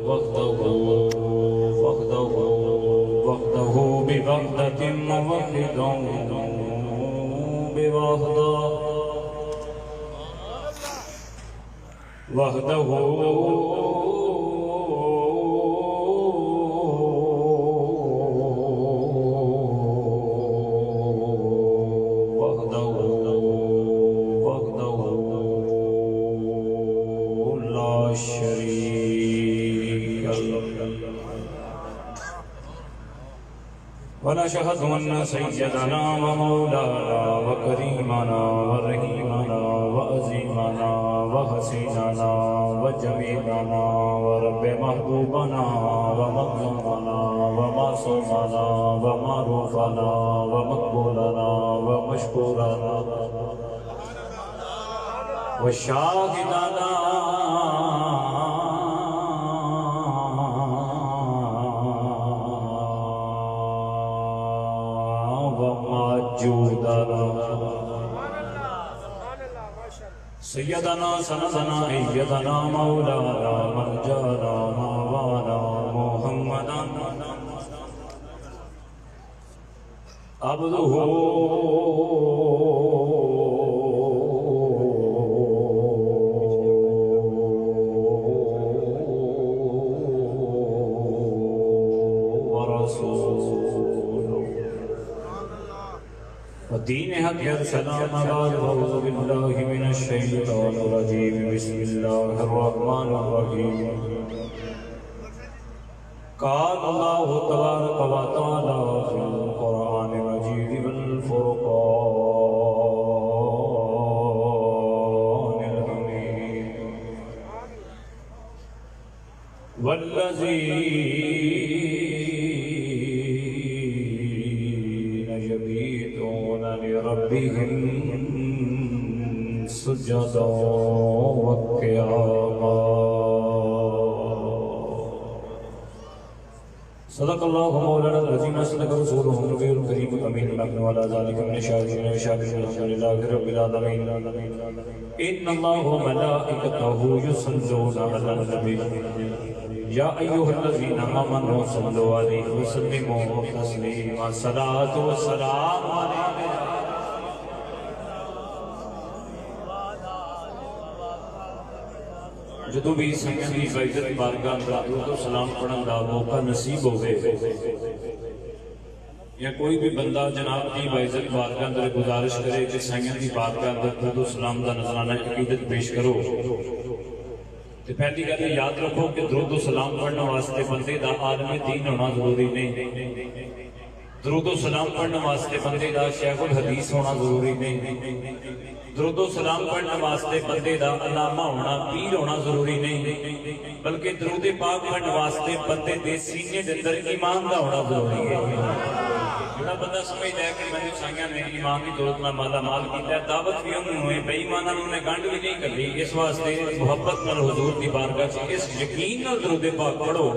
وحده بوحدة موحدا بوحدة وحده ونشهد أن سيدنا ومولانا وكريمنا ورحيمنا وعظيمنا وحسيننا وجميلنا ورب محبوبنا ومظلومنا ومعصومنا ومعروفنا ومقبولنا ومشكورنا وشاهدنا سيدنا سندنا ايدنا مولانا مرجانا ماوانا محمدا عبده ودين حق السلام أعوذ بالله من الشيطان الرجيم بسم الله الرحمن الرحيم قال الله تبارك وتعالى في القرآن المجيد والفرقان الحميد ربهم سجدا وقياما صدق الله مولانا العظيم صدق رسوله النبي الكريم الامين الامن وعلى ذلك من الشاهدين والشاكرين الحمد لله رب العالمين ان الله وملائكته يصلون على النبي يا أيها الذين آمنوا صلوا عليه وسلموا تسليما الصلاة والسلام عليك جدو بھی سنگیاں دی عزت بارگاہ درود و سلام پڑھن دا موقع نصیب ہوئے یا کوئی بھی بندہ جناب دی عزت بارگاہ در گزارش کرے کہ سنگیاں دی بارگاہ درود و سلام دا نظرانہ عقیدت پیش کرو تو پہلی گل یاد رکھو کہ درود و سلام پڑھنے واسطے بندے دا عالم دین ہونا ضروری نہیں درود و سلام پڑھنے واسطے بندے دا شیخ الحدیث ہونا ضروری نہیں درود و سلام پڑھنے واسطے بندے دا علامہ ہونا پیر ہونا ضروری نہیں بلکہ درود پاک پڑھنے واسطے بندے دے سینے دے اندر ایمان دا ہونا ضروری ہے جڑا بندہ سمجھتا ہے کہ میں نے سائیاں نے ایمان کی دولت میں مالا مال کیتا ہے دعوت بھی ہم ہوئے بے ایمانہ انہوں نے گنڈ بھی نہیں کر لی اس واسطے محبت نال حضور دی بارگاہ سے اس یقین نال درود پاک پڑھو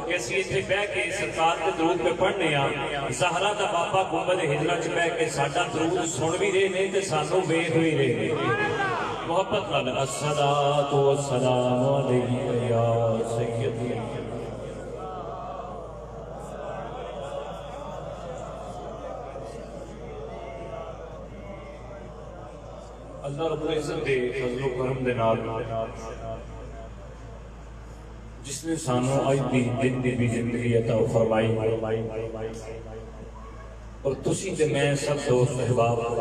کہ اسی اتنے بہ کے سرکار کے درود پہ پڑھنے زہرا دا بابا گنبد ہجرہ چ بہ کے ساڈا درود سن بھی رہے نے تے سانو ویکھ بھی رہے نے محبت نال الصلاۃ والسلام علیک یا سیدی اللہ رب العزت دے فضل و کرم دے نال جس نے سانو آج بھی دن دی بھی زندگی عطا فرمائی اور تسی تے میں سب دوست احباب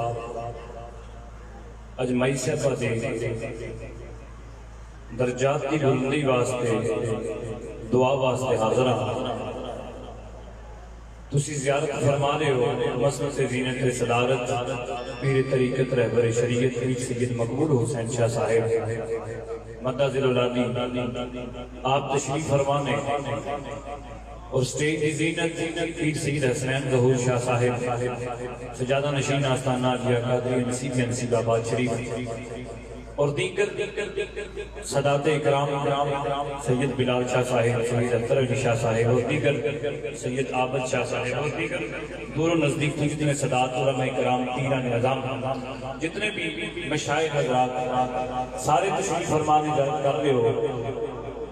اج مائی صاحبہ دے درجات کی بلندی واسطے دعا واسطے حاضر تسی زیارت فرما رہے ہو مسجد زینت صدارت پیر طریقت رہبر شریعت پیر سید مقبول حسین شاہ صاحب مدازل اولادی آپ تشریف فرمانے اور سٹیج زینت پیر سید حسین ظہور شاہ صاحب سجادہ نشین آستانہ علیہ قادری نصیب نصیب آباد شریف اور دیگر صدات اکرام سید بلال شاہ صاحب سید اختر علی شاہ صاحب اور دیگر سید عابد شاہ صاحب اور دیگر دور و نزدیک جتنے صدات علماء اکرام پیران نظام جتنے بھی مشائخ حضرات سارے تشریف فرمانے کر رہے ہو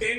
3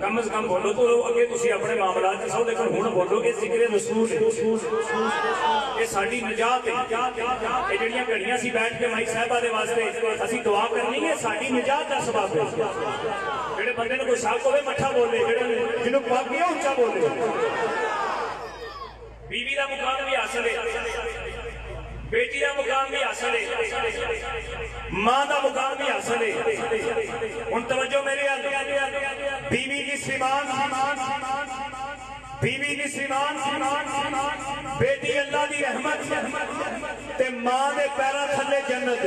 کم از کم بولو تو اگے تسی اپنے معاملات سو دیکھو ہوں بولو کہ ذکر رسول یہ ساری نجات ہے یہ جڑیاں گھڑیاں سی بیٹھ کے مائی صاحبہ دے واسطے اسی دعا کرنی ہے ساری نجات کا سبب ہے جڑے بندے نے کوئی شک ہوئے مٹھا بولے جنہوں پاک گیا اونچا بولے بیوی دا مقام بھی حاصل ہے بیٹی دا مقام بھی حاصل ہے ماں دا مقام بھی حاصل ہے ان توجہ میرے بیوی کی سیمان بیوی کی سیمان بیٹی اللہ دی رحمت تے ماں دے پیرا تھلے جنت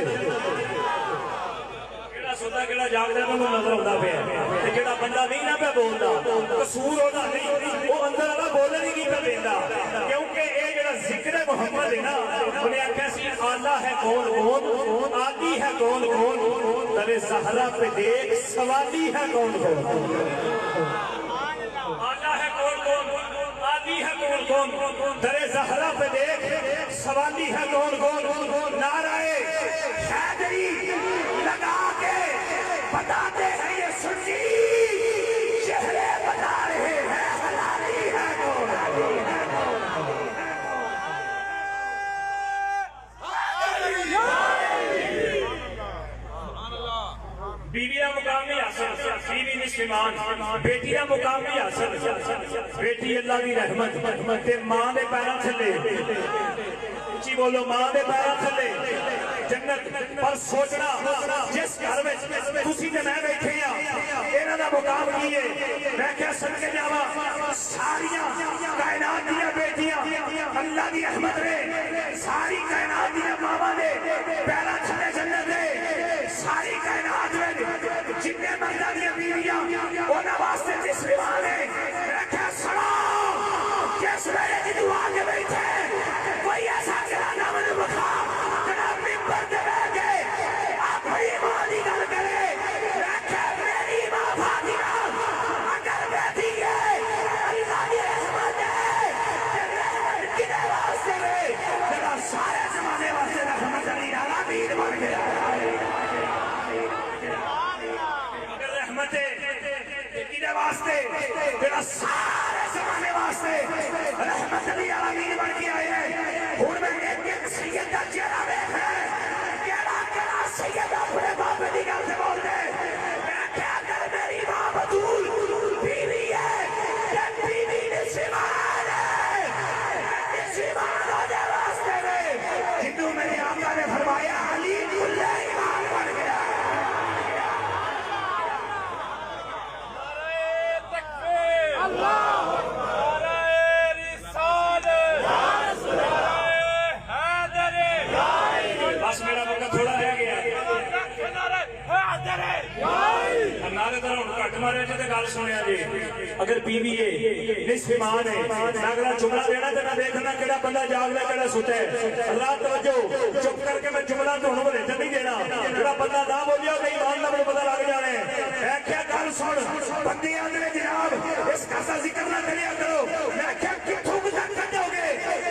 سودا کہڑا جاگدا ہے میں نظر آندا پیا تے جڑا بندہ نہیں نہ پہ بولدا قصور ہودا نہیں وہ اندر والا بولن ہی نہیں پہ دیندا کیونکہ اے جڑا ذکر محمد ہے نا انہیں آکھیا سی آلہ ہے کون کون آدی ہے کون کون در زہرا پہ دیکھ سوالی ہے کون کون آلہ ہے کون کون آدی ہے کون کون در زہرا پہ دیکھ سوالی ہے کون کون نعرہ حیدری لگا کے بتاتے ہیں یہ سنی چہرے بتا رہے ہیں حلالی ہے کون بیویاں مقامی حاصل بیوی مسلمان بیٹیاں مقامی حاصل بیٹی اللہ کی رحمت تے ماں دے پیراں تھلے اچھی بولو ماں دے پیراں تھلے جنت پر سوچنا جس گھر میں تسی تے میں بیٹھے ہیں انہاں دا مقام کی ہے میں کیا سن کے جاواں ساریاں کائنات دیا بیٹیاں اللہ دی رحمت میں ساری کائنات دیا ماواں دے پیراں تھلے جنت ہے ساری کائنات میں جتنے مرداں دیا بیویاں انہاں واسطے جس ایمان ہے میں کیا سنا جس ویلے دی دعا کے بیٹھے کوئی ایسا کرانا من مقام جناب ممبر دے بیٹھ گئے اپنی ماں دی گل کرے رکھے میری ماں فاطمہ اگر بیٹھی ہے اللہ دی رحمت ہے کدے واسطے میں جڑا سارے زمانے واسطے رحمت علی العالمین بن گیا اگر رحمت ہے کدے واسطے جڑا سارے زمانے واسطے رحمت علی العالمین بن گیا ہے ہن میں ایک سید دا چہرہ دیکھ کیڑا سید اپنے باپ دی گل سے بول دے میں کیا کر میری ماں بطول بیوی ہے جب بیوی نسیمان ہے نسیمان ہو دے واسطے میں جنہوں میرے آقا نے فرمایا علی کل ایمان بن گیا نعرہ تکبیر اللہ بس میرا وقت تھوڑا رہ گیا نعرے طرح ان کٹ مارے جی گل سنیا جی اگر بیوی ہے نصف ایمان ہے میں اگلا جملہ دینا تو میں دیکھنا کہڑا بندہ جاگدا کہڑا ستا ہے اللہ توجہ چپ کر کے میں جملہ تو ہوں بھیجن نہیں دینا جڑا بندہ نہ بولیا کہ ایمان نہ پتہ لگ جانا ہے میں کیا گل سن بندے آدھے جناب اس کا ذکر نہ کریا کرو میں کیا کتوں تک کٹو گے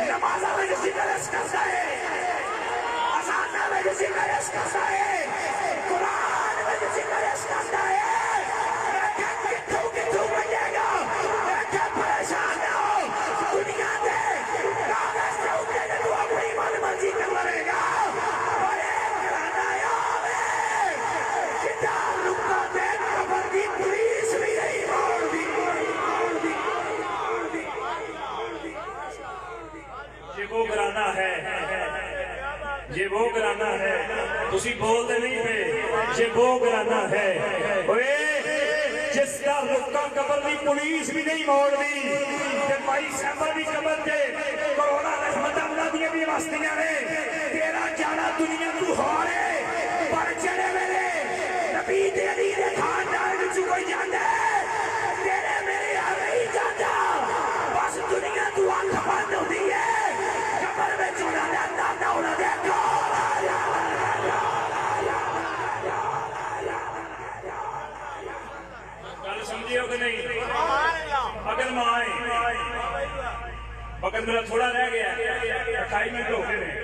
نمازاں میں ذکر اس کا ہے اذان میں ذکر اس کا ہے قرآن میں ذکر اس کا ہے میں کیا کتوں بجے گا میں کیا پریشان نہ ہو دنیا دے کاغذ سے اٹھے تو اپنی من مرضی کر لے گا اور ایک کرانا ہے کتاب رکا دے کبر دی پولیس بھی نہیں موڑ دی یہ وہ گرانا ہے یہ وہ گرانا ہے تسی بول دے نہیں پہ یہ وہ گرانا ہے جس کا رکا قبر دی پولیس بھی نہیں موڑ دی کہ مائی صاحبہ دی قبر دے کروڑا رحمت اللہ دی بھی واسطیاں نے تیرا جانا دنیا تو ہو رہے پر چلے میرے نبی دے علی دے خاندان وچ کوئی جاندا ہے تیرے میرے آگے ہی جاتا بس دنیا تو آنکھ بند ہوتی ہے قبر میں چونا دے اندازہ ہونا دے سمجھے ہو کہ نہیں اگر ماں آئے وقت میرا تھوڑا رہ گیا 28 منٹ ہو گئے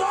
2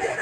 3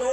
2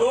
2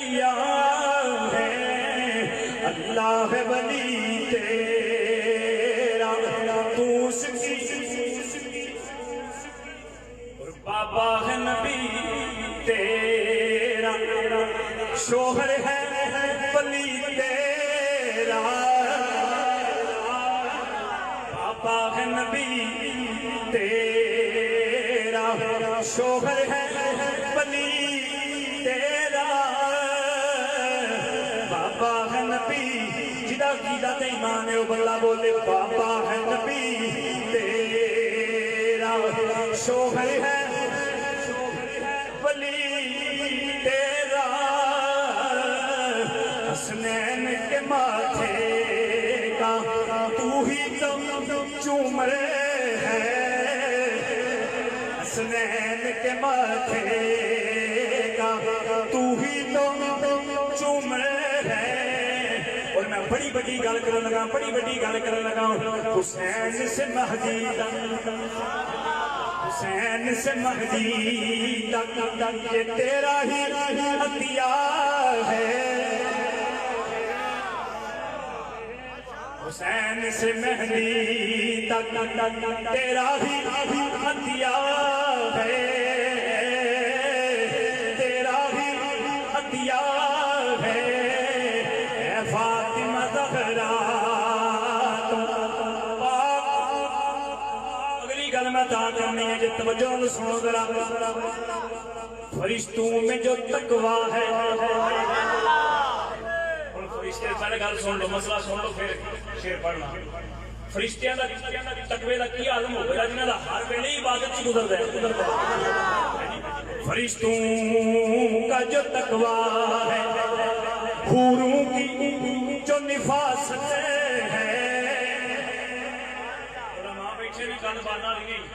تیار ہے اللہ ولی تیرا تو اس کی اور بابا ہے نبی تیرا شوہر ہے ولی تیرا بابا ہے نبی تیرا شوہر ہے ولی تیرا بابا ہے نبی جدا کیدا تے ایمان ہے بلا بولے بابا ہے نبی تیرا شوہر ہے ولی تیرا حسنین کے ماتھے کا تو ہی تو چومر ہے حسنین کے ماتھے کا تو ہی تو چومر ہے اور میں بڑی بڑی گل کرنے لگا حسین سے مہدی حسین سے مہدی تک یہ تیرا ہی عطیہ ہے حسین سے مہدی تک تیرا ہی عطیہ ہے تیرا ہی عطیہ ہے اے فاطمہ زہرا اگلی گل میں تا کرنی ہے جب توجہ سنو ذرا فرشتوں میں جو تقوی ہے سارے گل سن لو مسئلہ سن لو پھر شیر پڑھنا فرشتیاں دا تقوی دا کی عالم ہو گیا جنہاں دا ہر ویلے عبادت سے گزردا ہے فرشتوں کا جو تقوی ہے حوروں کی جو نفاست ہے علماء بیٹھے بھی کان بانا نہیں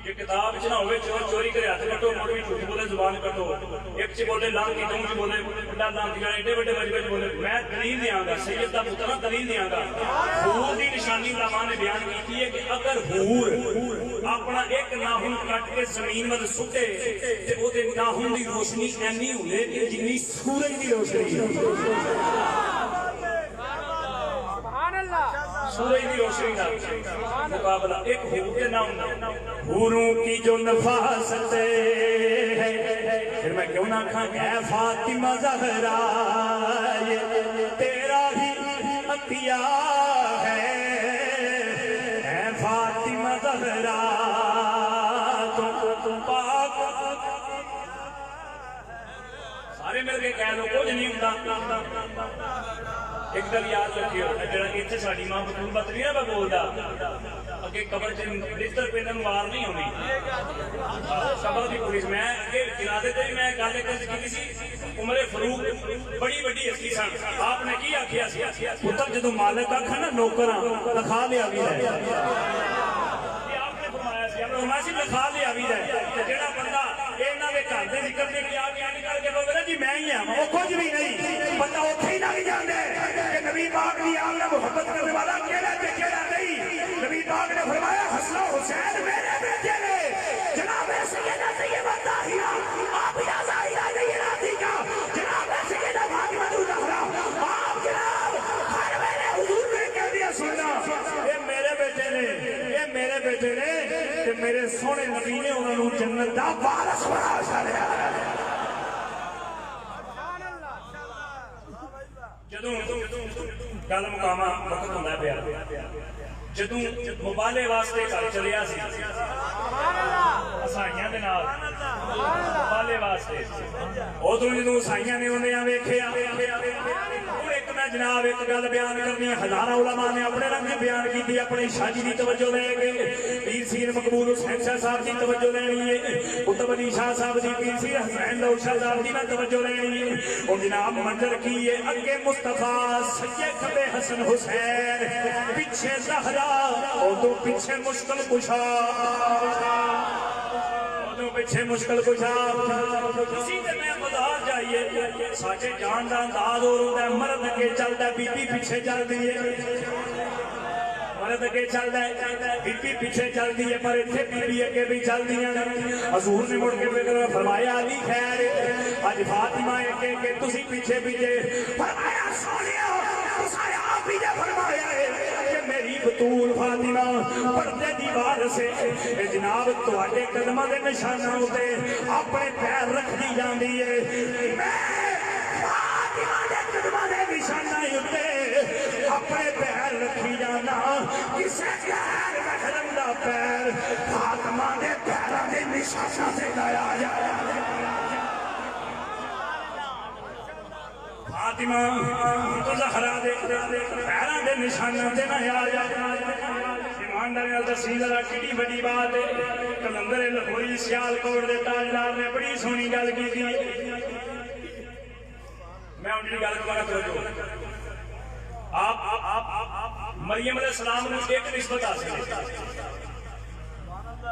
یہ کتاب چنا ہوئے چوری کرے ہاتھ کٹو موڑ بھی جھوٹ بولے زبان کٹو ایک چی بولے لان کی دوں چی بولے بڑا لان کی گانے ایڈے بڑے مجبے چی بولے میں دلیل دیا گا سید دا مطلع دلیل دیا گا حور دی نشانی علماء نے بیان کی ہے کہ اگر حور اپنا ایک ناہن کٹ کے زمین میں سٹے تے او دے ناہن دی روشنی اینی ہوئے کہ جنی سورج دی روشنی سورج دی روشنی کا مقابلہ ایک حور کے نام حوروں کی جو نفاست ہے پھر میں کیوں نہ کھاں اے فاطمہ زہرا یہ تیرا ہی عطیہ ہے اے فاطمہ زہرا تم پاک سارے مل کے کہہ لو کچھ نہیں ہوتا ایک گل یاد رکھیو جڑا اتنے ساڈی ماں بطول بات نہیں میں بولدا اگے قبر چ بستر پہ نوار نہیں ہونی قبر دی پولیس میں اگے جنازے تے میں گل کیتی سی عمر فاروق بڑی بڑی ہستی سن آپ نے کی آکھیا سی پتر جدوں مالک آکھا نا نوکراں لکھا لیا وی ہے فرمایا سی لکھا لیا بھی ہے جڑا بندہ انہاں دے گھر دے ذکر دے کے آ کے نکل کے بولے جی میں ہی ہاں وہ کچھ بھی نہیں بندہ اوتھے ہی لگ جاندا ہے کہ نبی پاک دی آل نال محبت کرنے والا کیڑا تے کیڑا نہیں نبی پاک نے فرمایا حسن و حسین میرے بیٹے نے جناب سیدہ طیبہ طاہرہ آپ یا ظاہرہ زینات کا جناب سیدہ فاطمہ الزہرا آپ جناب ہر میرے حضور نے کہہ دیا سننا یہ میرے بیٹے نے کہ میرے سونے نبی نے انہوں نے جنت دا وارث بنا چھڑیا جدوں گل مقامہ وقت ہوندا پیا جدوں مبالے واسطے گھر چلیا سی عیسائیاں دے نال مبالے واسطے ادھر جدوں عیسائیاں نے انہیں ویکھیا ایک میں جناب ایک گل بیان کرنی ہے ہزاراں علماء نے اپنے رنگ بیان کی اپنی شاہ دی توجہ لے کے پیر سیر مقبول حسین شاہ صاحب دی توجہ لینی ہے قطب علی شاہ صاحب دی پیر سیر حسین لو شاہ صاحب دی میں توجہ لینی ہے اور جناب منظر کی ہے اگے مصطفیٰ سجے کھبے حسن حسین پیچھے زہرا اور تو پیچھے مشکل کشا پیچھے مشکل کشا کسی دے میں بازار جائیے ساچے جان دا انداز اور ہوتا ہے مرد کے چلتا ہے بی بی پیچھے چل دیئے مرد اگے چلدا ہے بی پیچھے چلدی ہے پر اتنے بی اگے بھی چلدیاں حضور نے مڑ کے فرمایا علی خیر اج فاطمہ اگے اگے تسی پیچھے پیچھے فرمایا سونیا تساں آپ ہی نے فرمایا ہے کہ میری بطول فاطمہ پردے دی وار سے جناب تواڈے قدماں دے نشاناں تے اپنے پیر رکھدی جاندی ہے میں فاطمہ دے قدماں دے نشاناں تے اپنے پیر رکھی جانا کسے غیر محرم دا پیر فاطمہ دے پیراں دے نشاناں تے لایا جائے فاطمہ زہرا دے پیراں دے نشاناں تے لایا جائے ایمانداری نال دسی ذرا کیڑی بڑی بات ہے کلندر لاہوری سیالکوٹ دے تاجدار نے بڑی سونی گل کیتی میں انہی گل کروں آپ مریم علیہ السلام نے ایک نسبت حاصل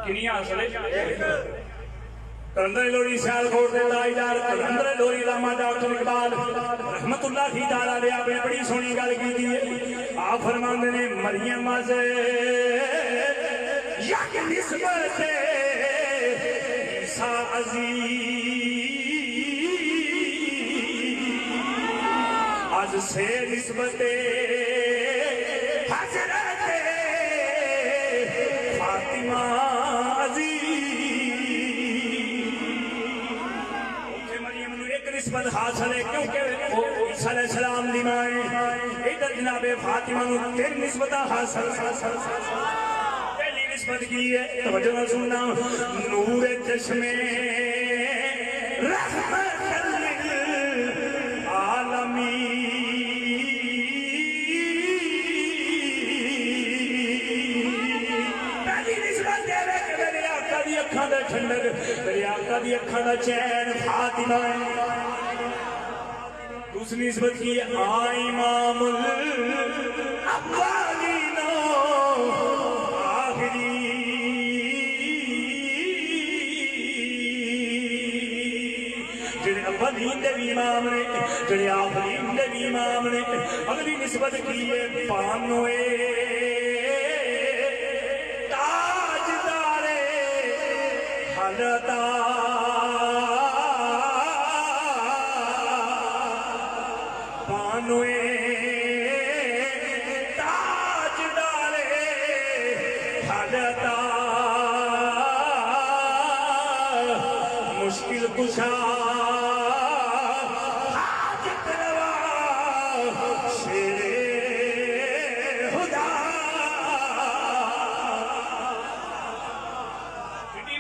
کنی حاصل ہے کلندر لوری سیالکوٹ دے تاجدار کلندر لوری علامہ ڈاکٹر اقبال رحمت اللہ تعالی علیہ آپ نے بڑی سونی گل کی ہے آپ فرماندے نے مریم سے یک نسبت عیسیٰ عزیز از سے نسبت حضرت فاطمہ عزیز مریم نے ایک نسبت حاصل ہے کیونکہ عیسیٰ علیہ السلام دی ماں ادھر جناب فاطمہ نے تین نسبت حاصل پہلی نسبت کی ہے توجہ نہ سننا نور چشمے رحمت میرے آقا دی اکھاں دا چین فاطمہ ہے دوسری نسبت کی امام الاولین آخرین جڑے اولین دے بھی امام نے جڑے آخرین دے بھی امام نے اگلی نسبت کی ہے پانوے پانوے تاج ڈالے حالتا مشکل کشا حاجت روا شیر خدا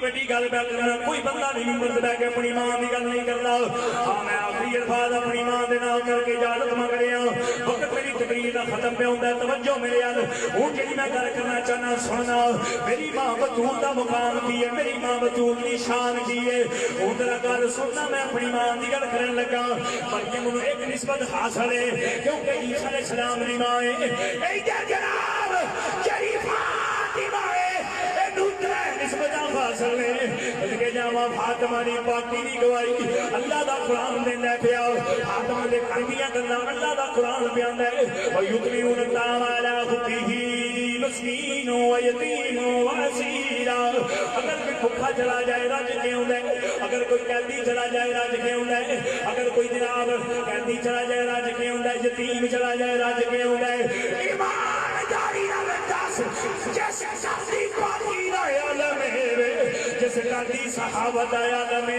بڑی گل پہ کرنا کوئی بندہ نہیں ممبر بہ کے اپنی ماں کی گل نہیں کرتا ہاں میں آخری الفاظ اپنی ماں کے نام کر کے اجازت منگ رہا وقت میری تقریر کا ختم پہ ہوتا ہے توجہ میرے یاد ہوں جی میں گل کرنا چاہنا سننا میری ماں بطول کا مقام کی ہے میری ماں بطول کی شان کی ہے ہوں تیرا گل سننا میں اپنی ماں کی گل کرنے لگا مریم نو ایک نسبت حاصل ہے کیونکہ عیسیٰ علیہ السلام کی ماں ہے جناب جڑی فاطمہ ہے نسبت حاصل ہے کہ جاواں فاطمہ دی پاکی دی گواہی اللہ دا قرآن دے لے پیا فاطمہ دے کردیاں گلاں اللہ دا قرآن بیاندا ہے او یتلون الکتاب علی حبہ مسکین و یتیم و اسیر اگر کوئی بھوکا چلا جائے رج کے ہوندا ہے اگر کوئی قیدی چلا جائے رج کے ہوندا ہے اگر کوئی جناب قیدی چلا جائے رج کے ہوندا ہے یتیم چلا جائے رج کے ہوندا ہے ایمان جاری نہ دس جیسے سبزی پاکی نہ عالم جس قاضی صحابت عالم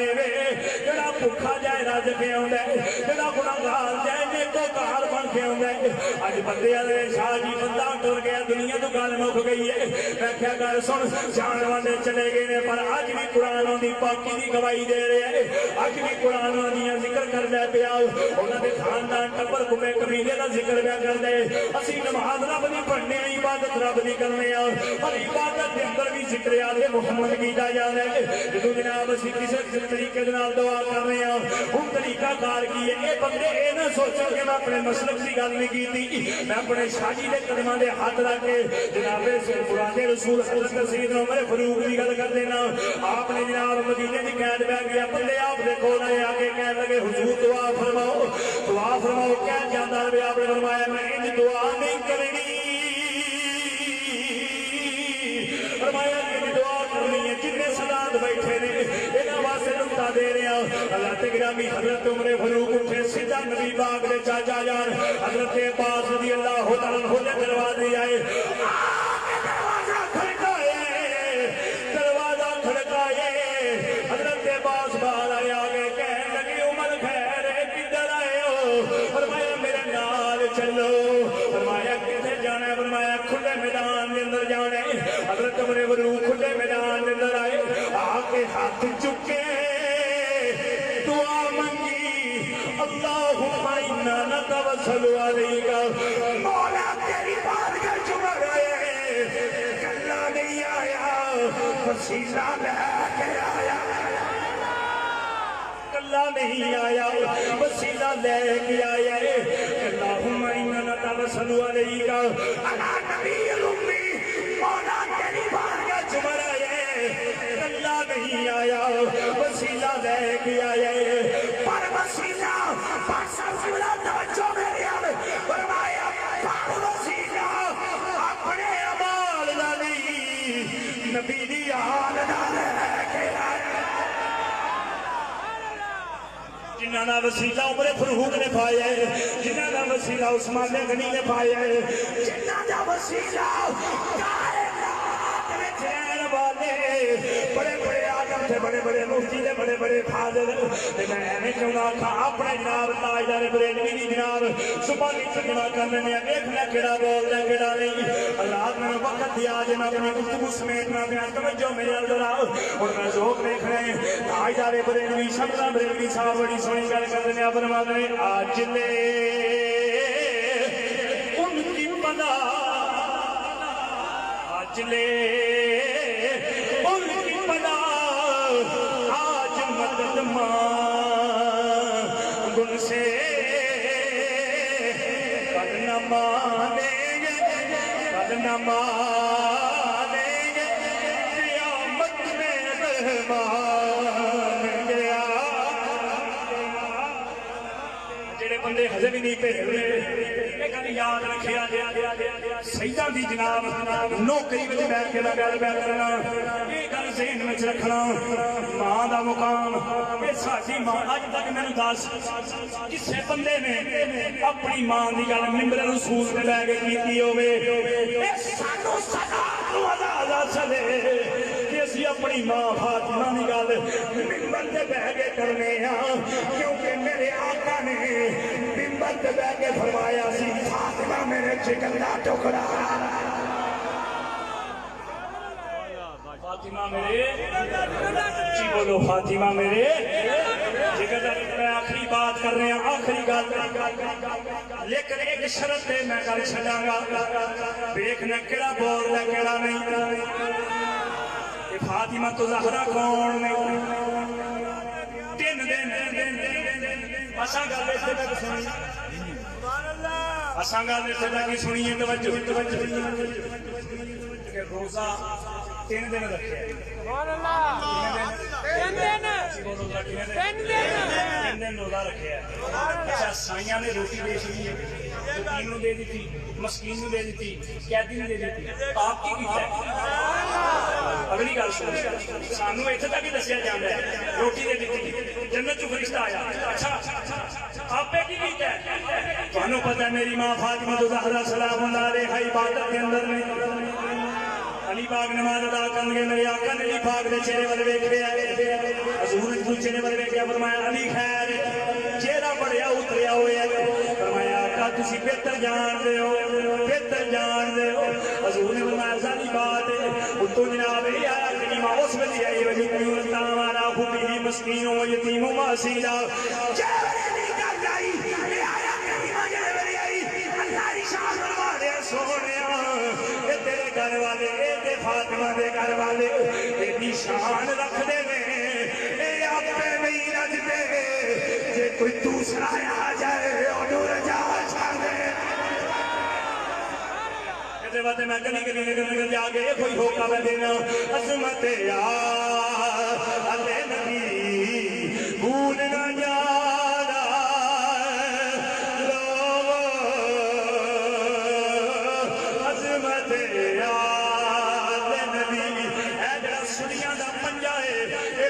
جڑا بھوکا جائے رج کے ہوندا ہے جڑا گناہگار جائے نیکوکار بن کے ہوندا ہے اج بندے والے شاہ جی بندہ ٹر گیا دنیا تو گل مک گئی ہے میں کیا گل سن جان والے چلے گئے نے پر اج بھی قرآن دی پاکی دی گواہی دے رہے ہیں اج بھی قرآن دیاں ذکر کر دے پیا انہاں دے خاندان ٹبر کمے قبیلے دا ذکر پیا کر دے اسی نماز رب دی پڑھنے عبادت رب دی کرنے آ پر عبادت دے اندر بھی ذکر آلے محمد کیتا جا رہا ہے جدو جناب اسی کسی طریقے نال دعا کر رہے ہیں ہن طریقہ کار کی ہے اے بندے اے نہ سوچو کہ میں اپنے مسلک دی گل نہیں کیتی میں اپنے شاہی دے قدماں دے ہاتھ رکھ کے جناب قرآن رسول حضرت سیدنا عمر فاروق دی گل کر دینا آپ نے جناب مدینے دی قید پہ گیا بندے آپ دے کول آئے آگے کہنے لگے حضور دعا فرماؤ کہہ جاندا رہے آپ نے فرمایا میں انج دعا نہیں کرنی حضرت گرامی حضرت عمر فاروق اٹھے سیدھا نبی پاک دے چاچا جان حضرت عباس رضی اللہ تعالیٰ عنہ دے دروازے آئے دروازہ کھڑکائے حضرت عباس باہر آئے آگے کہنے لگی عمر خیر کدھر آئے ہو فرمایا میرے نال چلو فرمایا کدھر جانا ہے فرمایا کھلے میدان کے اندر جانا ہے حضرت عمر فاروق کھلے میدان کے اندر آئے آگے ہاتھ چکے دعا منگی اللہم انا نتوسل علیک مولا تیری بارگاہ چمر آئے کلا نہیں آیا وسیلہ لے کے آیا کلا نہیں آیا وسیلہ لے کے آیا اللہم انا نتوسل علیک علی نبی الامی مولا تیری بارگاہ چمر آئے کلا نہیں آیا وسیلہ لے کے آیا پر وسیلہ سبلا توجہ میرے آلے فرمایا پر وسیلہ اپنے عمال دا نہیں نبی دی آل دا لے کے آیا جنہ دا وسیلہ عمر فاروق نے پایا ہے جنہ دا وسیلہ عثمان غنی نے پایا ہے جنہ دا وسیلہ کائنات میں چین والے بڑے بڑے آدم تھے بڑے بڑے مفتی تھے بڑے بڑے فاضل میں ایویں کیوں نہ آکھاں اپنے جناب تاجدار بریلوی دی جناب زبانی ترجمہ کرنے نے دیکھنا کیڑا بولدا کیڑا نہیں رات میں وقت دیا جناب اپنی گفتگو سمیت نہ بیان توجہ میرے اندر آؤ اور میں ذوق دیکھ رہے ہیں تاجدار بریلوی شملہ بریلوی صاحب بڑی سونی گل کرتے ہیں فرماتے ہیں آج لے ان کی پناہ آج لے ان کی پناہ آج مدد مانگ ان سے کل نہ مانیں گے کل نہ مانیں گے قیامت میں مہمان گیا جڑے بندے ہزے بھی نہیں پہل رہے یاد رکھے سیدہ دی جناب نوکری میں بیٹھ کے گل کرنا یہ گل ذہن میں رکھنا ماں دا مقام یہ ساری ماں اج تک میں دس کسے بندے نے اپنی ماں دی گل ممبر رسول تے بیٹھ کے کیتی ہوے سانو سزا تو عذاب چلے کہ اسی اپنی ماں فاطمہ دی گل ممبر تے بیٹھ کے کرنے ہاں کیونکہ میرے آقا نے ممبر تے بیٹھ کے فرمایا سی فاطمہ میرے جگر دا ٹکڑا فاطمہ میرے جی بولو فاطمہ میرے جگر دا ٹکڑا آخری بات کر رہے ہیں آخری گل لیکن ایک شرط ہے میں گل چھڑاں گا دیکھنا کیڑا بول رہا کیڑا نہیں فاطمہ تو زہرا کون نہیں تین دن اساں گل اس تک سنی اساں گل اس تک سنیے توجہ کہ روزہ 3 دن رکھے سبحان اللہ 3 دن روزہ رکھے اچھا سائیاں نے روٹی دے دی یتیم نو دے دیتی مسکین نو دے دیتی قیدی نو دے دیتی آپ کی کیتا ہے اگلی گل سنو سانو ایتھے تک ہی دسیا جاندا ہے روٹی دے دیتی جنت چوں فرشتہ آیا اچھا آپ کی کیتا ہے تانوں پتہ ہے میری ماں فاطمہ زہرا سلام اللہ علیہا عبادت کے اندر میں علی پاک نماز ادا کرنے میرے آقا نے علی پاک دے چہرے ول ویکھیا حضور دے چہرے ول ویکھیا فرمایا علی خیر چہرہ بڑیا اتریا ہویا فرمایا آقا تسی بہتر جان دے ہو حضور نے فرمایا ساری بات تو جناب یہ آیا کلمہ اس ویلے آئی وجہ تمہارا خوبی مسکین و یتیم و معصیہ چہرے گل آئی یہ آیا کلمہ جے ویلے آئی اللہ دی شان فرما دے سونیا اے تیرے گھر والے اے فاطمہ دے گھر والے ایڈی شان رکھ دے نے اے آپے نہیں رجدے جے کوئی دوسرا آ جائے انہوں رجا چھاڑ دے کہتے باتے میں کلی نگر جا کے کوئی ہوکا میں دینا عظمت یا اللہ نبی بھول نہ جانا لو عظمت یا اللہ نبی اے جڑا سنیاں دا پنجا ہے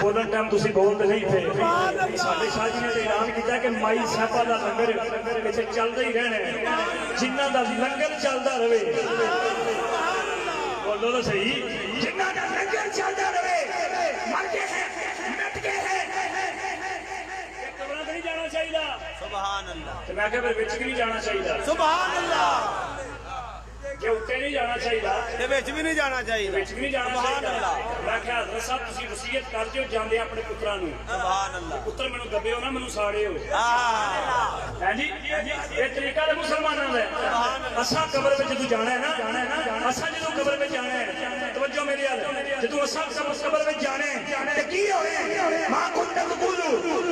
بولن ٹائم تسی بولتے نہیں تھے ساڈے شاہ جی نے اعلان کیا کہ مائی صاحبہ دا لنگر اتنے چلتا ہی رہنا ہے جنہ دا لنگر چلتا رہے بولو تو صحیح جنہ دا لنگر چلتا رہے مر گئے ہیں مٹ گئے ہیں قبروں تے نہیں جانا چاہیے سبحان اللہ تے میں کہ پھر وچ بھی نہیں جانا چاہیے سبحان اللہ کہ اتنے نہیں جانا چاہیے تے وچ بھی نہیں جانا چاہیے وچ بھی نہیں جانا سبحان اللہ میں کہ حضرت صاحب تسی وصیت کر دیو جاندے اپنے پتراں نوں سبحان اللہ پتر مینوں دبے ہو نا مینوں ساڑے ہو ہاں جی یہ طریقہ ہے مسلماناں دا اساں قبر وچ جدوں جانا ہے نا اساں جدوں قبر وچ جانا ہے توجہ میری ال جدوں اساں قبر وچ جانا ہے تے کی ہوئے ما كنت تقول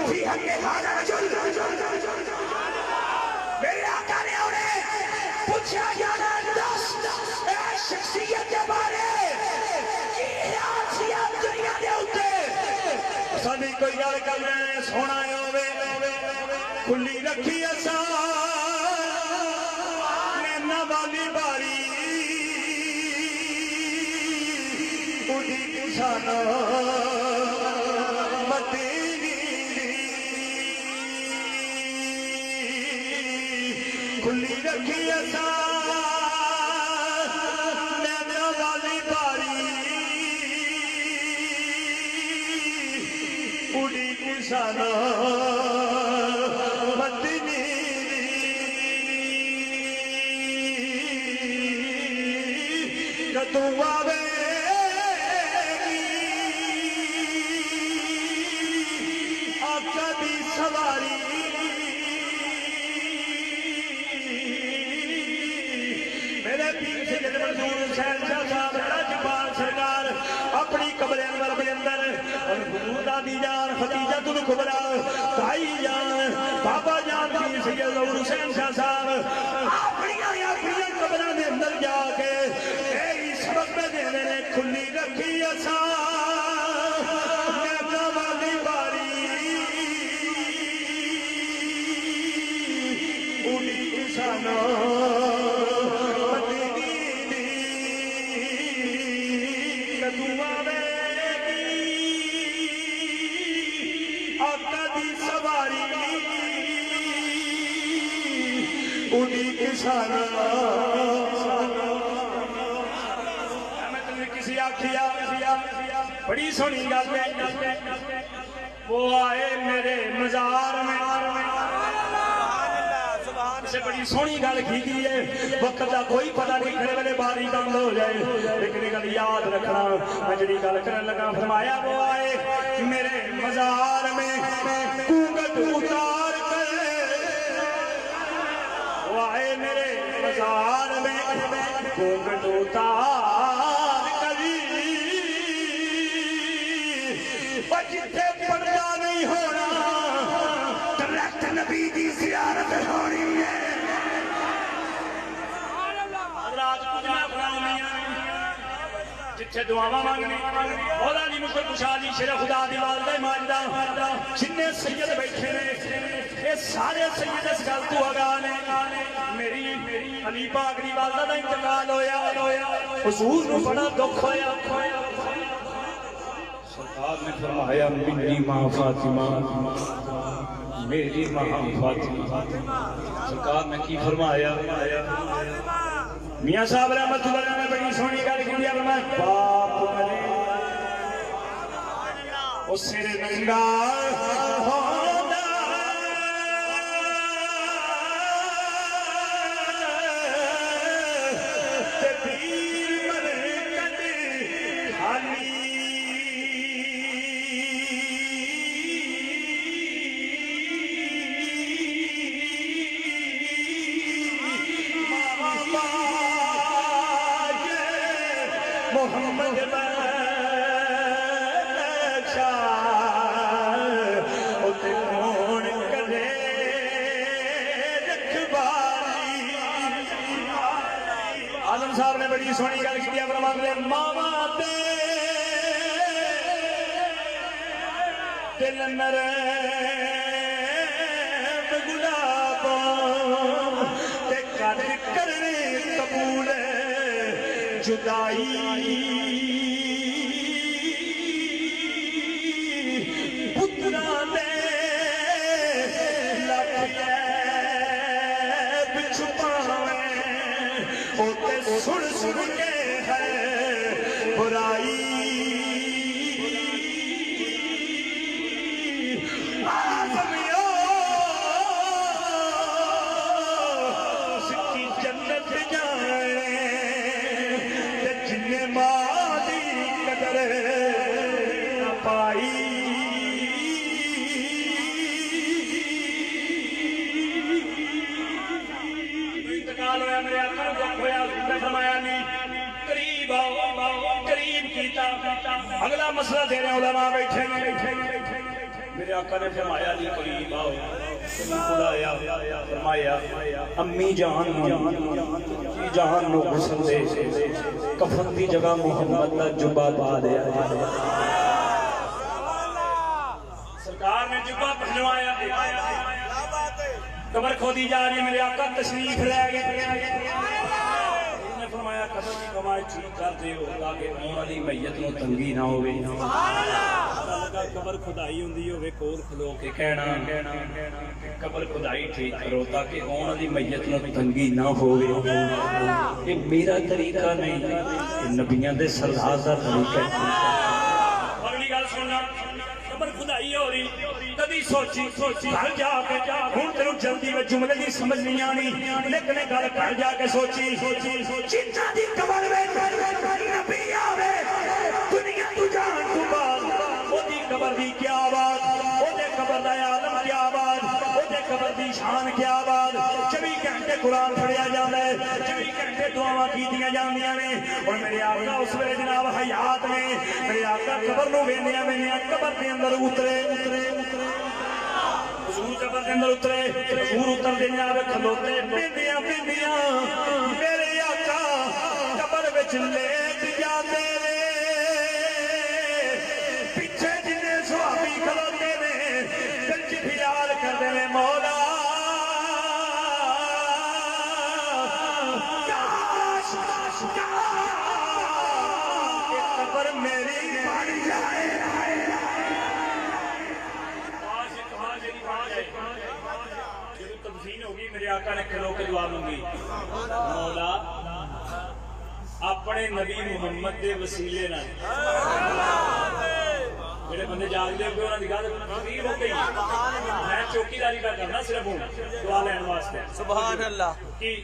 فی حق هذا رجل میرے آقا نے انہیں پوچھا جانا شخصیت کے بارے کی حیثیت دنیا دے اوتے سانی کوئی گل کرنا ہے سونا ہوے کھلی رکھی اساں نینا والی باری اُڈی کساناں مدینی کھلی رکھی اساں سانا مدنی کدوں آوے آقا دی سواری میرے پیر سید منظور حسین شاہ صاحب لاجپال سرکار اپنی قبر انور کے اندر اور حضور دی جان ختیجہ الکبریٰ بھائی جان بابا جان پیر سید منظور حسین شاہ صاحب اپنی قبراں دے اندر جا کے یہی سبق میں دینے نے کھلی رکھی اساں نینا والی باری اُڈی کساناں کسی آخیا بڑی سونی گل وہ آئے میرے مزار میں سے بڑی سونی گل کی ہے وقت کا کوئی پتہ نہیں کھڑے والے باری بند ہو جائے لیکن یہ گل یاد رکھنا میں جڑی گل کرنے لگا فرمایا وہ آئے میرے مزار میں گونگٹ اتار کر وہ آئے میرے مزار میں گونگٹ اتار کری جتھے پردہ نہیں ہونا ڈائریکٹ نبی دی زیارت ہونی ہے جتھے دعاواں مانگنی مولا علی مشکل کشا دی شیر خدا دی والدہ ماجدہ جننے سید بیٹھے نے یہ سارے سید اس گل تو آگاہ نے میری علی پاک دی والدہ دا انتقال ہویا حضور نو بڑا دکھ ہویا سرکار نے فرمایا منی ماں فاطمہ میری ماں فاطمہ سرکار نے کی فرمایا میاں صاحب رحمت اللہ نے بڑی سونی گل کی فرمایا باپ مرے او سر ننگا ہوندا تے پیر مرے کدی خالی محمد بخشا اتے کون کرے رکھوالی عالم صاحب نے بڑی سونی گل کی فرماندے ماما تے دل نرم گلاباں تے قدر کرنے قبول جدائی فرمائی انتقال ہویا میرے آقا نو دکھ ہویا حضور نے فرمایا نہیں قریب آؤ قریب کیتا اگلا مسئلہ دے رہے علماء بیٹھے میرے آقا نے فرمایا نہیں قریب آؤ بلایا فرمایا امی جہان نو غسل دے کفن دی جگہ محمد دا جبہ پا دیا سرکار نے جبہ پہنوایا قبر کھودی جا رہی میرے آقا تشریف لے گئے انہوں نے فرمایا قبر کی کمائی ٹھیک کر دے ہو تاکہ آنے والی میت نو تنگی نہ ہوئے قبر خدائی ہوندی ہوئے کول کھلو کے کہنا قبر خدائی ٹھیک کرو تاکہ آنے والی میت نو تنگی نہ ہوئے یہ میرا طریقہ نہیں یہ نبیاں دے سردار دا طریقہ ہے اگلی گل سننا قبر خدائی ہو رہی کبھی سوچی گھر جا کے ہوں تیروں جلدی میں جملے دی سمجھ نہیں آنی لیکن گل گھر جا کے سوچی جنہ دی قبر میں نبی آوے دنیا تو جان تو بعد وہ دی قبر دی کیا بات وہ دے قبر دا عالم کیا بات وہ دے قبر دی شان کیا بات 24 گھنٹے قرآن پڑھیا جاتا ہے 24 گھنٹے دعاواں کیتیاں جاندیاں نے اور میرے آقا اس ویلے جناب حیات نے میرے آقا قبر نو ویندیاں ویندیاں قبر دے اندر اترے حضور قبر دے اندر اترے حضور اتر دے جناب کھلوتے پیندیاں میرے آقا قبر وچ لیٹ جاندے نے پیچھے جنے صحابی کھلوتے نے دل چ خیال کردے نے مولا قبر میری بن جائے تبزین ہوگی میرے آقا نے کھلو کے دعا مانگی مولا اپنے نبی محمد دے وسیلے نہ میرے بندے جاگ دے ہوئے انہوں نے کہا تقریب ہو گئی میں چوکیداری کا کرنا صرف ہوں دعا لین واسطے سبحان اللہ کہ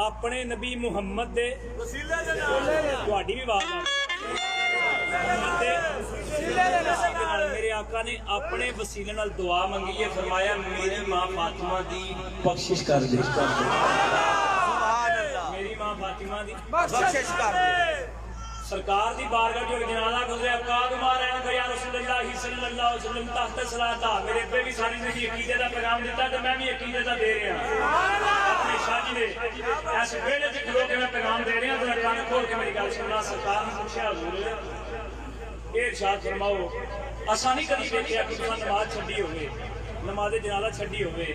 اپنے نبی محمد دے وسیلے تہاڈی بھی بات میرے آقا نے اپنے وسیلے نال دعا منگی ہے فرمایا میری ماں فاطمہ دی بخشش کر دے میری ماں فاطمہ دی بخشش کر دے سرکار دی بارگاہ جو جنازہ گزرے اقاد مارین کہ یا رسول اللہ صلی اللہ علیہ وسلم تحت صلاۃ میرے پہ بھی ساری زندگی عقیدے دا پیغام دیتا تو میں بھی عقیدے دا دے رہا اپنے شاہ جی نے ایسے ویلے سے کھلو کے میں پیغام دے رہا تو کان کھول کے میری گل سننا سرکار نے پوچھا حضور اے ارشاد فرماؤ آسانی کبھی دیکھیا کہ تساں نماز چھڈی ہوئے نماز جنازہ چھڈی ہوئے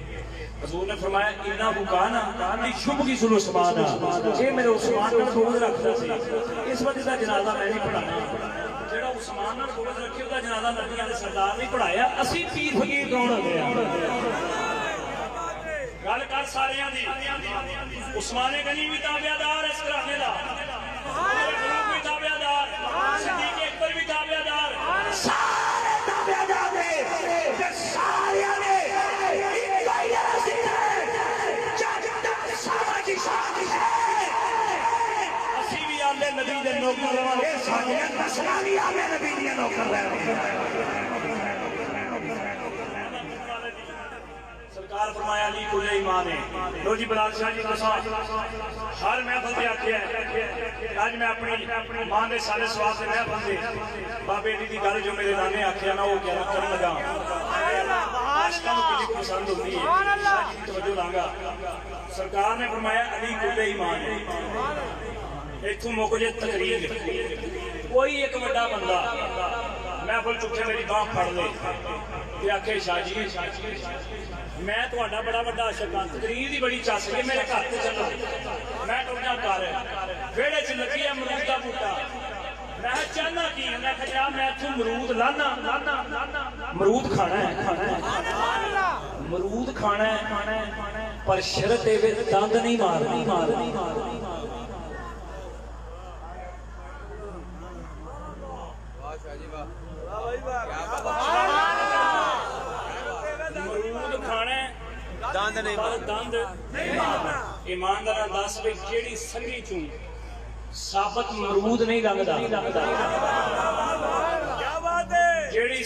حضور نے فرمایا انہاں کو کہا نا کہ شبھ کی سلو عثمان اے میرے عثمان کا بغض رکھتا سی اس وجہ دا جنازہ میں نہیں پڑھانا جڑا عثمان نال بغض رکھے دا جنازہ نبیوں دے سردار نہیں پڑھایا اسی پیر فقیر کون ہو گیا گل کر ساریاں دی عثمان غنی بھی تابعدار اس گھرانے دا عمر فاروق بھی تابعدار صدیق اکبر بھی تابعدار سارے تابعدار نے سارے نے نبی دے نوکر رہے ساڈیاں نسلاں وی آویں نبی دی نوکر رہے سرکار فرمایا علی کل ایمان ہے لو جی بلال شاہ جی دسا ہر محفل تے آکھیا ہے اج میں اپنی ماں دے سارے ثواب تے محفل تے بابے دی گل جو میرے نانے آکھیا نا وہ کیا کرن لگا عاشقاں نوں کلی پسند ہوندی ہے شاہ جی دی توجہ لانگا سرکار نے فرمایا علی کل ایمان ہے ایتھوں موقع جے تقریر کوئی ایک بڑا بندہ محفل چکے میری باں پھڑ لے تے آکھے شاہ جی میں تہاڈا بڑا بڑا عاشق ہاں تقریر دی بڑی چس ہے میرے گھر تے چلو میں ٹرنا کر ویڑے چ لگی ہے امرود دا بوٹا میں چاہنا کی میں کہیا میں ایتھوں امرود لانا امرود کھانا ہے امرود کھانا ہے پر شرط اے وچ دند نہیں مارنی مرود کھانا دند نہیں مارنا ایماندار دس بھی کیڑی سنگی چوں ثابت مرود نہیں لگدا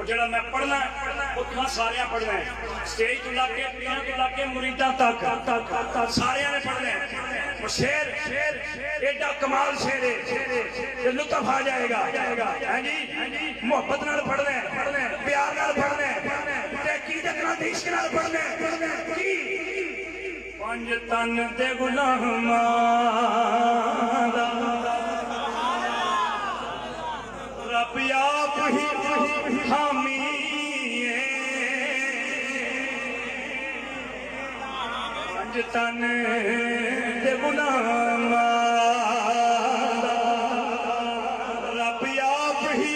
اور جڑا میں پڑھنا وہ تمہیں سارے پڑھنا ہے سٹیج تو لگ کے پیاں تو لگ کے مریداں تک سارے نے پڑھنا ہے اور شعر ایڈا کمال شعر ہے کہ لطف آ جائے گا ہاں جی محبت نال پڑھنا ہے پیار نال پڑھنا ہے عقیدت نال عشق نال پڑھنا ہے کی پنج تن تے غلاماں دا رب آپ ہی حامی ہے پنج تن تے غلاماں دا رب آپ ہی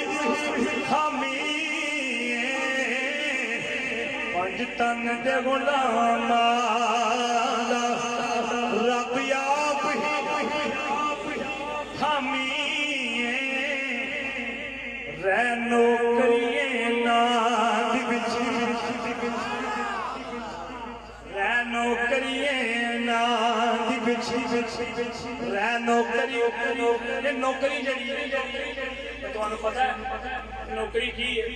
حامی ہے پنج تن تے غلاماں دا رب آپ ہی حامی رہنو کریے ناد بچ رہنو کریے ناد بچ رہنو کریے یہ نوکری جڑی ہے تمہیں پتہ ہے نوکری کی ہے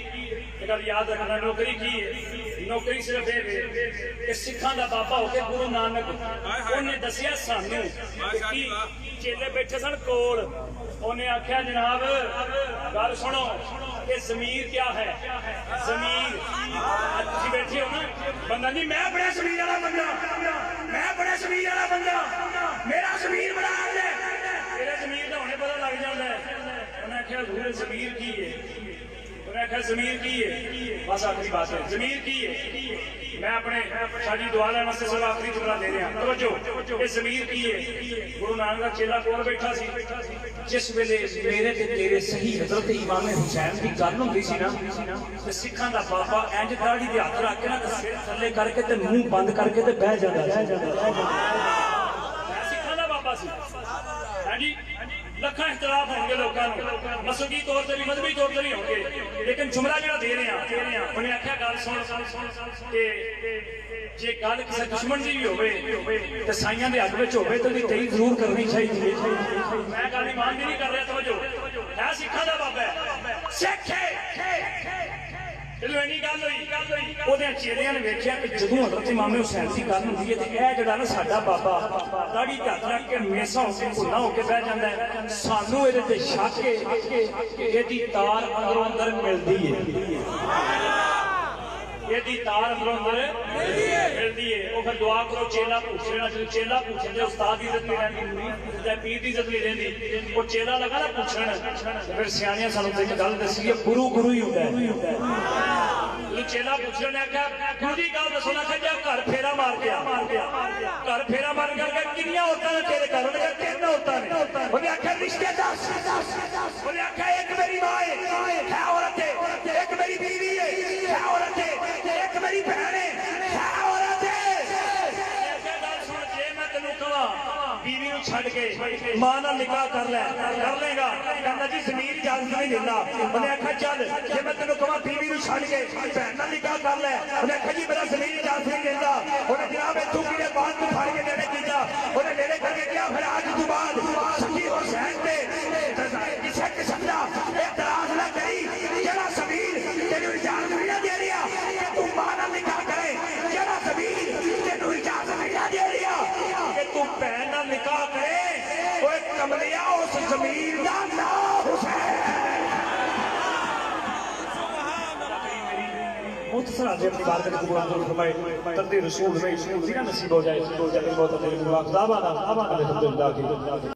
یہ گل یاد رکھنا نوکری کی ہے نوکری صرف یہ کہ سکھاں دا بابا ہو کے گرو نانک انہیں دسیا سانوں کہ چیلے بیٹھے سن کول انہیں آخیا جناب گل سنو کہ ضمیر کیا ہے ضمیر اچھی بیٹھی ہو نا بندہ جی میں بڑا ضمیر والا بندہ میں بڑا ضمیر والا بندہ میرا ضمیر بڑا ہے میرا ضمیر کا ہونے پتہ لگ جاتا ہے انہیں آخیا حضور ضمیر کی ہے انہیں آخیا ضمیر کی ہے بس آخری بات ہے ضمیر کی ہے میں اپنے شادی دعا لینے سے سب آخری جملہ دے رہا توجہ یہ ضمیر کی ہے گرو نانک کا چیلا کول بیٹھا سی جس ویلے میرے تے تیرے صحیح حضرت امام حسین کی گل ہوندی سی نا تے سکھاں دا بابا انج داڑھی دے ہاتھ رکھ کے نا تے سر تھلے کر کے تے منہ بند کر کے تے بیٹھ جاندا سکھاں دا بابا سی ہاں جی لکھاں اختلاف ہوں گے لوگوں مسلکی طور سے بھی مذہبی طور سے بھی ہوں گے لیکن جملہ جڑا دے رہے ہیں انہیں آخیا گل سن کہ جے گل کسی دشمن دی بھی ہوئے تے سائیاں دے حق وچ ہوئے تے دی تئی ضرور کرنی چاہیے میں گل ایمان دی نہیں کر رہا توجہ ہے سکھاں دا بابا ہے سکھ ہے جدوں اینی گل ہوئی اودے چیلیاں نے ویکھیا کہ جدوں حضرت امام حسین دی گل ہوندی ہے تے اے جڑا نا ساڈا بابا داڑھی تے ہاتھ رکھ کے میسا ہو کے بھلا ہو کے بیٹھ جاندا ہے سانوں اے تے شک ہے کہ ایدی تار اندروں اندر ملدی ہے یہ دی تار اندروں اندر ملدی ہے وہ پھر دعا کرو چیلا پوچھ لینا جب چیلا پوچھے تے استاد دی عزت نہیں رہندی تے پیر دی عزت نہیں رہندی وہ چیلا لگا نا پوچھن پھر سیاںیاں سانوں تے گل دسی ہے گرو گرو ہی ہوندا ہے چیلا پوچھ لینا کہ گرو دی گل دسو نا کہ جا گھر پھیرا مار کے گھر پھیرا مار کر کے کنیاں عورتاں نے تیرے گھر نے تین عورتاں نے انہیں آخیا رشتے دار انہیں آخیا ایک میری ماں ہے عورت ہے ایک میری بیوی ہے عورت ہے ایک میری بہن ہے عورت ہے بیوی نو چھڈ کے ماں نال نکاح کر لے گا کہندا جی ضمیر اجازت نہیں دیندا انہیں آخیا چل جے میں تینوں کہاں بیوی نو چھڈ کے بہن نال نکاح کر لے انہیں آخیا جی میرا ضمیر اجازت نہیں دیندا انہیں جناب تو میرے بال کو پھاڑ کے نیڑے کیتا انہیں نیڑے کر کے کیا پھر آج تو بعد سخی حسین تے کسے قسم دا اعتراض نہ کری جڑا ضمیر تینوں اجازت نہیں دے رہا کہ تو ماں نال نکاح کرے جڑا ضمیر تینوں اجازت نہیں دے رہا کہ تو بہن نال نکاح کرے وہ کملیا اس ضمیر دا نام حسین مختصر آج اپنی بات کرنے کو قرآن کو فرمائے تردی رسول میں نصیب ہو جائے بہت